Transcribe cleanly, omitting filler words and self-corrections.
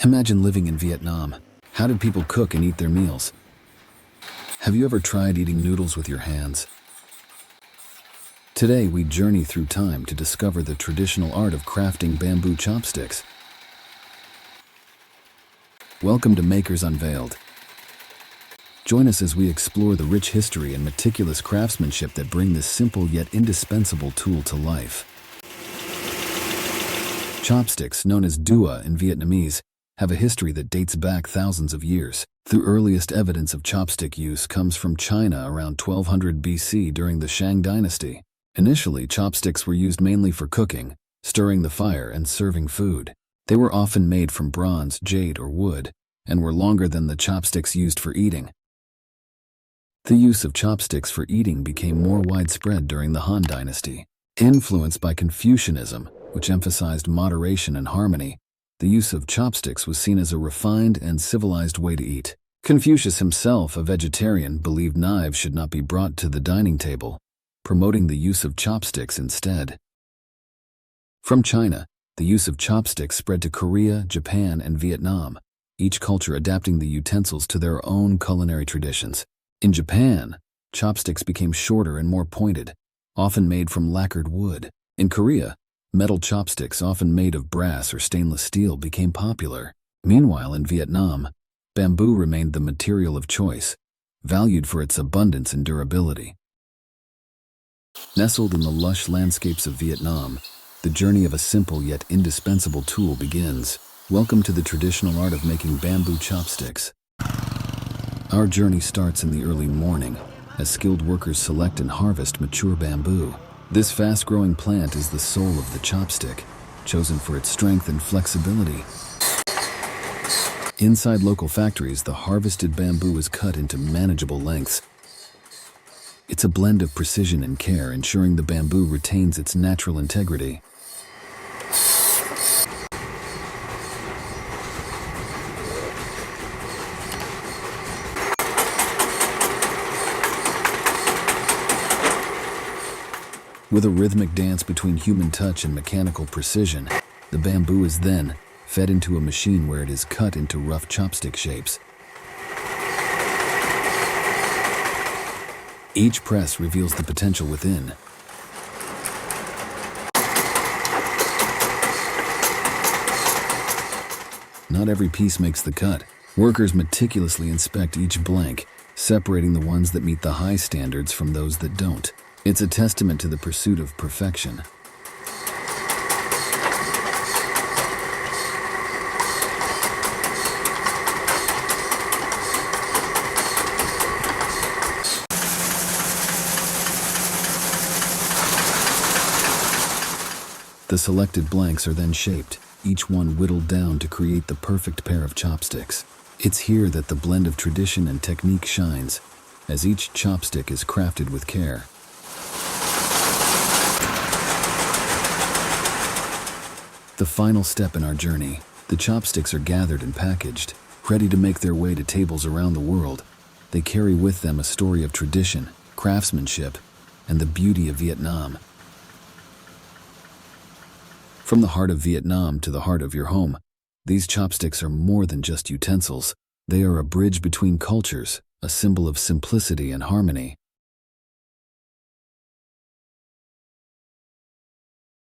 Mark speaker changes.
Speaker 1: Imagine living in Vietnam. How did people cook and eat their meals? Have you ever tried eating noodles with your hands? Today we journey through time to discover the traditional art of crafting bamboo chopsticks. Welcome to Makers Unveiled. Join us as we explore the rich history and meticulous craftsmanship that bring this simple yet indispensable tool to life. Chopsticks, known as dua in Vietnamese, have a history that dates back thousands of years. The earliest evidence of chopstick use comes from China around 1200 BC during the Shang dynasty. Initially, chopsticks were used mainly for cooking, stirring the fire, and serving food. They were often made from bronze, jade, or wood, and were longer than the chopsticks used for eating. The use of chopsticks for eating became more widespread during the Han dynasty. Influenced by Confucianism, which emphasized moderation and harmony, the use of chopsticks was seen as a refined and civilized way to eat. Confucius himself, a vegetarian, believed knives should not be brought to the dining table, promoting the use of chopsticks instead. From China, the use of chopsticks spread to Korea, Japan, and Vietnam, each culture adapting the utensils to their own culinary traditions. In Japan, chopsticks became shorter and more pointed, often made from lacquered wood. In Korea, metal chopsticks, often made of brass or stainless steel, became popular. Meanwhile, in Vietnam, bamboo remained the material of choice, valued for its abundance and durability. Nestled in the lush landscapes of Vietnam, the journey of a simple yet indispensable tool begins. Welcome to the traditional art of making bamboo chopsticks. Our journey starts in the early morning, as skilled workers select and harvest mature bamboo. This fast-growing plant is the soul of the chopstick, chosen for its strength and flexibility. Inside local factories, the harvested bamboo is cut into manageable lengths. It's a blend of precision and care, ensuring the bamboo retains its natural integrity. With a rhythmic dance between human touch and mechanical precision, the bamboo is then fed into a machine where it is cut into rough chopstick shapes. Each press reveals the potential within. Not every piece makes the cut. Workers meticulously inspect each blank, separating the ones that meet the high standards from those that don't. It's a testament to the pursuit of perfection. The selected blanks are then shaped, each one whittled down to create the perfect pair of chopsticks. It's here that the blend of tradition and technique shines, as each chopstick is crafted with care. The final step in our journey, the chopsticks are gathered and packaged, ready to make their way to tables around the world. They carry with them a story of tradition, craftsmanship, and the beauty of Vietnam. From the heart of Vietnam to the heart of your home, these chopsticks are more than just utensils. They are a bridge between cultures, a symbol of simplicity and harmony.